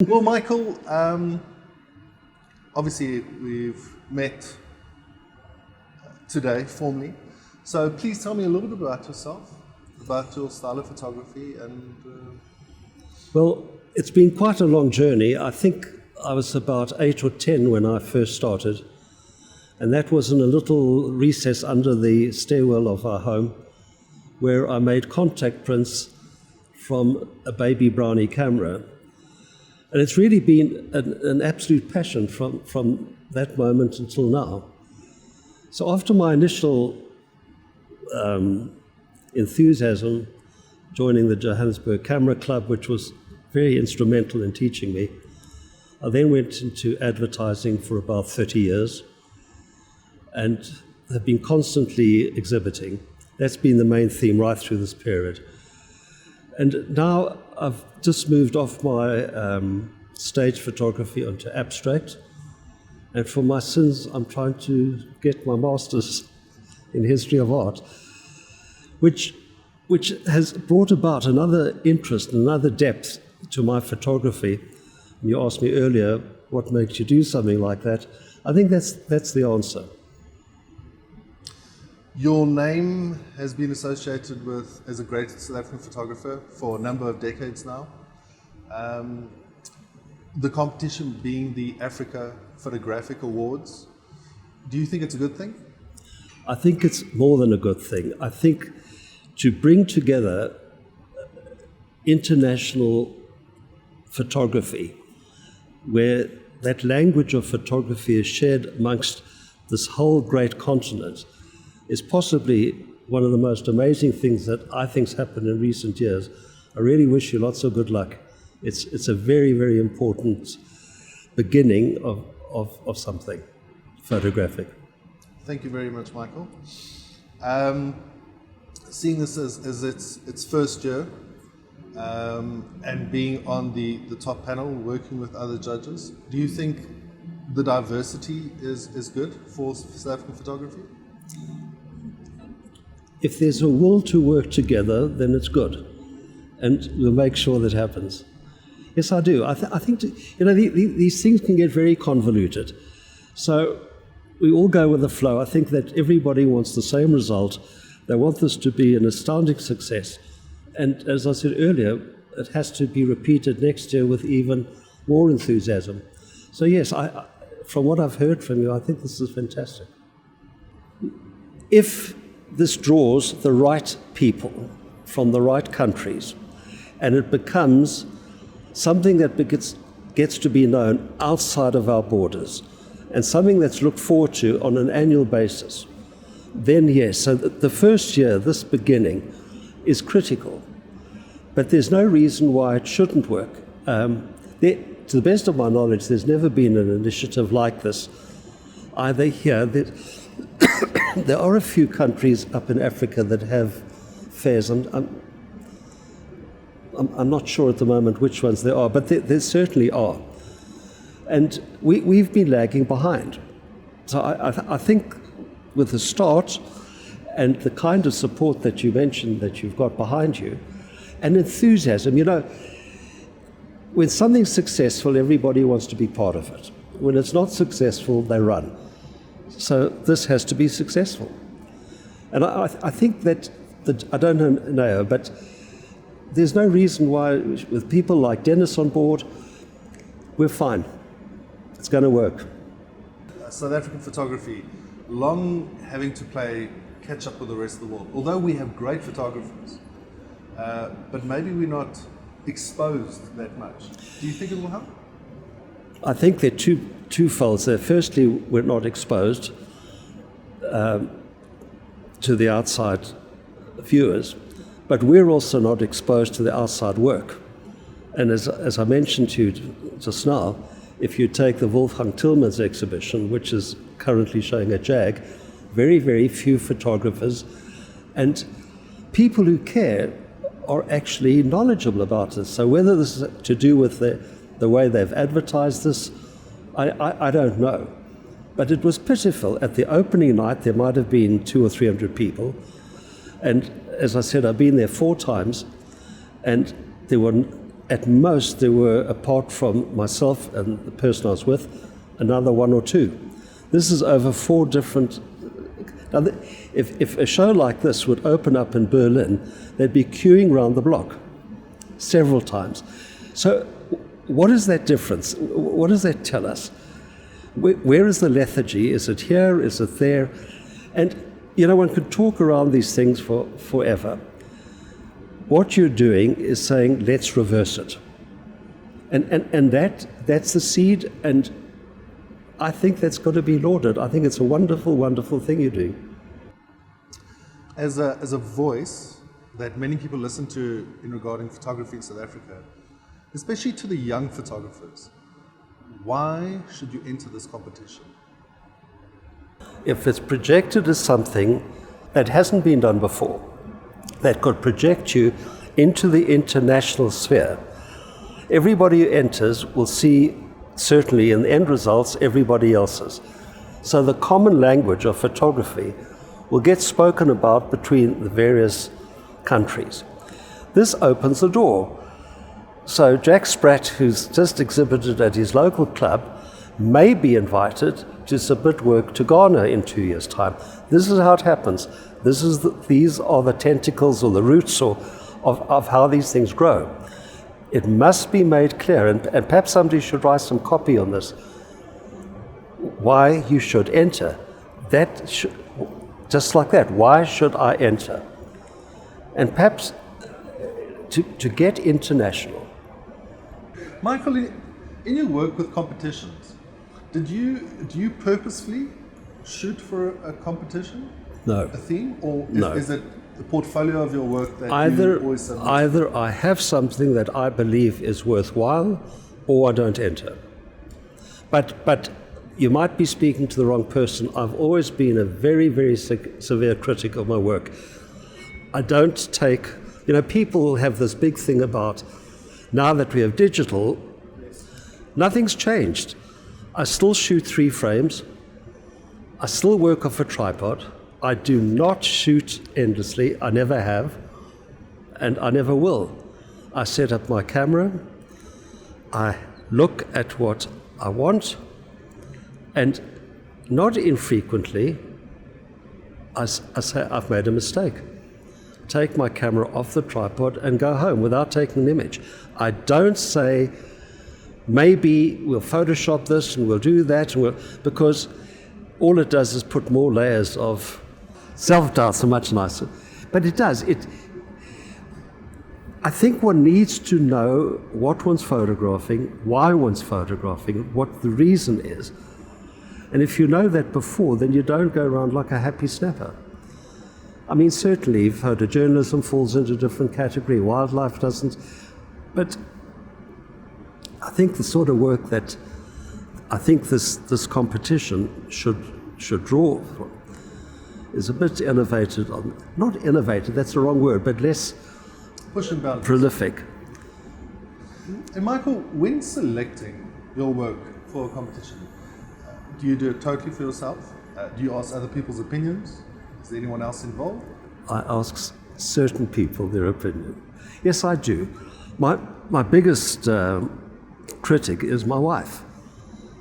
Well, Michael, obviously we've met today formally. So please tell me a little bit about yourself, about your style of photography and... Well, it's been quite a long journey. I think I was about 8 or 10 when I first started. And that was in a little recess under the stairwell of our home where I made contact prints from a baby brownie camera. And it's really been an absolute passion from that moment until now. So after my initial enthusiasm, joining the Johannesburg Camera Club, which was very instrumental in teaching me, I then went into advertising for about 30 years and have been constantly exhibiting. That's been the main theme right through this period. And now I've just moved off my stage photography onto abstract. And for my sins, I'm trying to get my master's in history of art, which has brought about another interest, another depth to my photography. You asked me earlier, what makes you do something like that? I think that's the answer. Your name has been associated with as a great South African photographer for a number of decades now. The competition being the Africa Photographic Awards. Do you think it's a good thing? I think it's more than a good thing. I think to bring together international photography, where that language of photography is shared amongst this whole great continent, is possibly one of the most amazing things that I think's happened in recent years. I really wish you lots of good luck. It's a very, very important beginning of something photographic. Thank you very much, Michael. Seeing this as its first year and being on the top panel, working with other judges, do you think the diversity is good for South African photography? If there's a will to work together, then it's good, and we'll make sure that happens. Yes, I do. I think these things can get very convoluted. So we all go with the flow. I think that everybody wants the same result. They want this to be an astounding success. And as I said earlier, it has to be repeated next year with even more enthusiasm. So yes, from what I've heard from you, I think this is fantastic. If this draws the right people from the right countries, and it becomes something that gets to be known outside of our borders, and something that's looked forward to on an annual basis, then yes. So the first year, this beginning, is critical. But there's no reason why it shouldn't work. To the best of my knowledge, there's never been an initiative like this, either here. There are a few countries up in Africa that have fairs. I'm not sure at the moment which ones there are, but there certainly are. And we've been lagging behind. So I think with the start and the kind of support that you mentioned that you've got behind you, and enthusiasm, when something's successful, everybody wants to be part of it. When it's not successful, they run. So this has to be successful. And I think that I don't know, but there's no reason why, with people like Dennis on board, we're fine. It's going to work. South African photography, long having to play catch up with the rest of the world. Although we have great photographers, but maybe we're not exposed that much. Do you think it will help? I think there are two faults there. Firstly, we're not exposed to the outside viewers, but we're also not exposed to the outside work. And as I mentioned to you just now, if you take the Wolfgang Tillmans exhibition, which is currently showing at JAG, very, very few photographers and people who care are actually knowledgeable about this. So whether this is to do with the way they've advertised this, I don't know. But it was pitiful. At the opening night, there might have been 200 or 300 people. And as I said, I've been there 4 times, and there were At most, there were, apart from myself and the person I was with, another one or two. This is over 4 different. Now, if a show like this would open up in Berlin, they'd be queuing round the block several times. So, what is that difference? What does that tell us? Where is the lethargy? Is it here? Is it there? And, one could talk around these things forever. What you're doing is saying, let's reverse it. And that's the seed, and I think that's got to be lauded. I think it's a wonderful, wonderful thing you're doing. As a voice that many people listen to in regarding photography in South Africa, especially to the young photographers, why should you enter this competition? If it's projected as something that hasn't been done before, that could project you into the international sphere, everybody who enters will see, certainly in the end results, everybody else's. So the common language of photography will get spoken about between the various countries. This opens the door. So Jack Spratt, who's just exhibited at his local club, may be invited to submit work to Ghana in 2 years' time. This is how it happens. These are the tentacles or the roots of how these things grow. It must be made clear, and perhaps somebody should write some copy on this, why you should enter. Just like that, why should I enter? And perhaps to get international. Michael, in your work with competitions, do you purposefully shoot for a competition? No. A theme? Or No. is it the portfolio of your work that you always submit? Either I have something that I believe is worthwhile, or I don't enter. But you might be speaking to the wrong person. I've always been a very, very severe critic of my work. I don't take, people have this big thing about, now that we have digital, nothing's changed. I still shoot 3 frames. I still work off a tripod. I do not shoot endlessly. I never have, and I never will. I set up my camera. I look at what I want, and not infrequently, I say, I've made a mistake. Take my camera off the tripod and go home without taking an image. I don't say, maybe we'll Photoshop this and we'll do that, because all it does is put more layers of self-doubt. So much nicer. But it does. I think one needs to know what one's photographing, why one's photographing, what the reason is. And if you know that before, then you don't go around like a happy snapper. I mean, certainly photojournalism falls into a different category, wildlife doesn't. But I think the sort of work that I think this competition should draw from is a bit innovated, not innovated, that's the wrong word, but less prolific. And Michael, when selecting your work for a competition, do you do it totally for yourself? Do you ask other people's opinions? Is there anyone else involved? I ask certain people their opinion. Yes, I do. My biggest critic is my wife.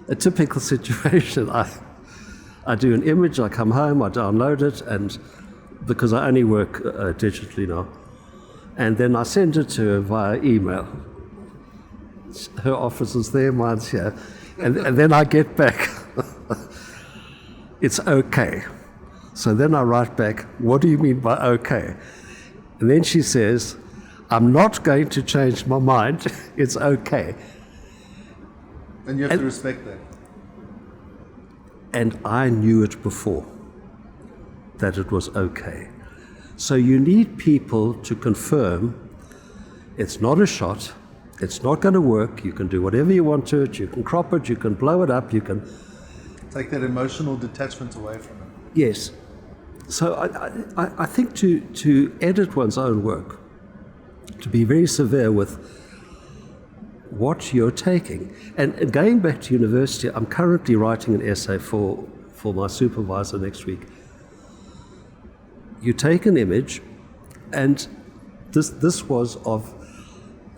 A typical situation. I do an image, I come home, I download it, and because I only work digitally now, and then I send it to her via email. Her office is there, mine's here, and then I get back. It's okay. So then I write back, what do you mean by okay? And then she says, I'm not going to change my mind, it's okay. And you have to respect that. And I knew it before, that it was okay. So you need people to confirm it's not a shot, it's not going to work, you can do whatever you want to it, you can crop it, you can blow it up, you can... Take that emotional detachment away from it. Yes. So I think to edit one's own work, to be very severe with what you're taking. And going back to university, I'm currently writing an essay for my supervisor next week. You take an image, and this was of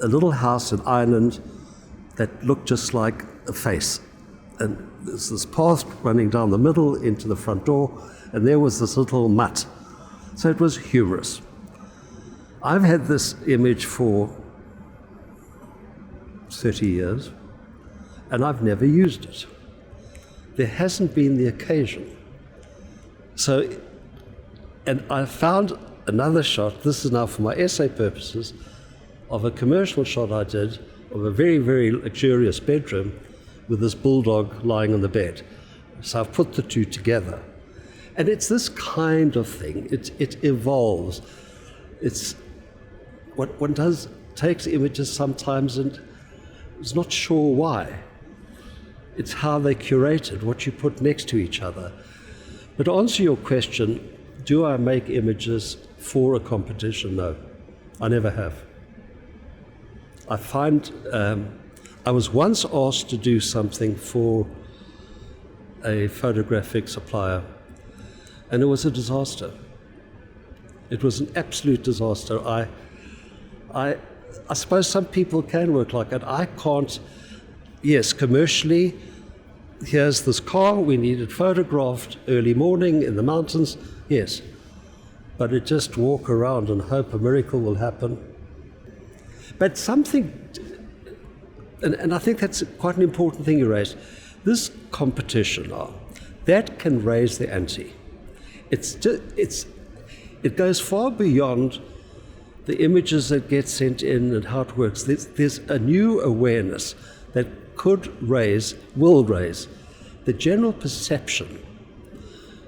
a little house in Ireland that looked just like a face. And there's this path running down the middle into the front door, and there was this little mutt. So it was humorous. I've had this image for 30 years, and I've never used it. There hasn't been the occasion. So, and I found another shot, this is now for my essay purposes, of a commercial shot I did of a very, very luxurious bedroom with this bulldog lying on the bed. So I've put the two together. And it's this kind of thing. It evolves. It's what one does, takes images sometimes and is not sure why. It's how they're curated, what you put next to each other. But to answer your question, do I make images for a competition? No, I never have. I find, I was once asked to do something for a photographic supplier, and it was a disaster. It was an absolute disaster. I suppose some people can work like that. I can't. Yes, commercially, here's this car, we need it photographed early morning in the mountains, yes. But it just walk around and hope a miracle will happen. But something, and I think that's quite an important thing you raised, this competition now, that can raise the ante. It goes far beyond the images that get sent in and how it works. There's a new awareness that will raise the general perception.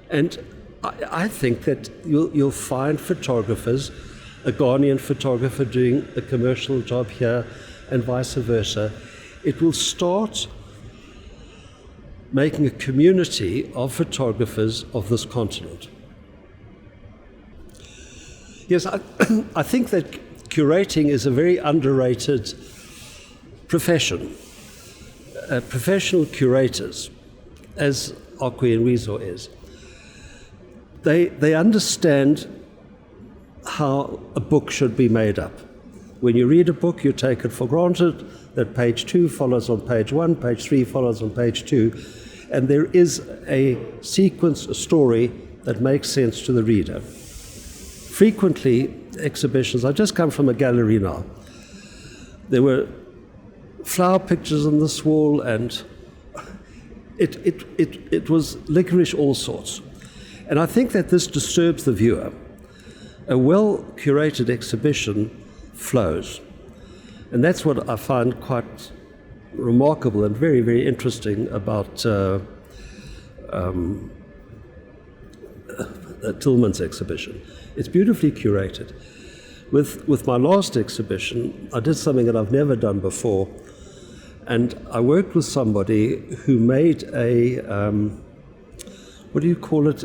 And I think that you'll find photographers, a Ghanaian photographer doing a commercial job here and vice versa. It will start making a community of photographers of this continent. Yes, I think that curating is a very underrated profession. Professional curators, as Akwi and Weezo is, they understand how a book should be made up. When you read a book, you take it for granted that page 2 follows on page 1, page 3 follows on page 2, and there is a sequence, a story that makes sense to the reader. Frequently, exhibitions, I've just come from a gallery now, there were flower pictures on this wall, and it was licorice all sorts. And I think that this disturbs the viewer. A well-curated exhibition flows. And that's what I find quite remarkable and very, very interesting about Tillman's exhibition. It's beautifully curated. With my last exhibition, I did something that I've never done before, and I worked with somebody who made a, what do you call it,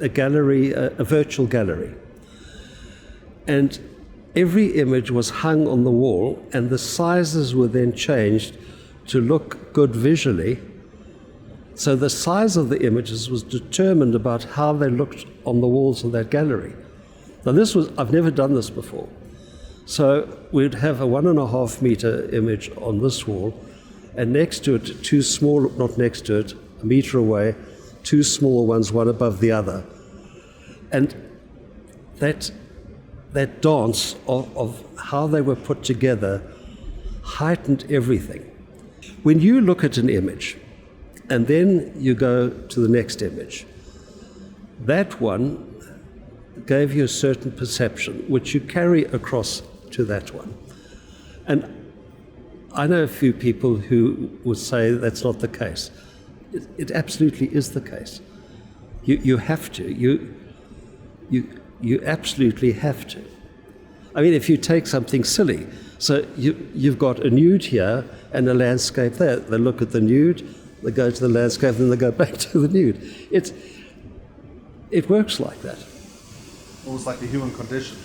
a gallery, a virtual gallery. And every image was hung on the wall, and the sizes were then changed to look good visually. So the size of the images was determined about how they looked on the walls of that gallery. Now I've never done this before. So we'd have a 1.5 meter image on this wall, and next to it, two small, not next to it, a meter away, two small ones, one above the other. And that dance of how they were put together heightened everything. When you look at an image, and then you go to the next image, that one gave you a certain perception, which you carry across to that one. And I know a few people who would say that's not the case. It absolutely is the case. You have to. You absolutely have to. I mean, if you take something silly, so you've got a nude here and a landscape there. They look at the nude, they go to the landscape, then they go back to the nude. It works like that. Almost like the human condition.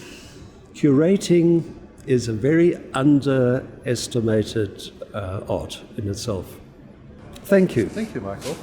Curating is a very underestimated art in itself. Thank you. Thank you, Michael.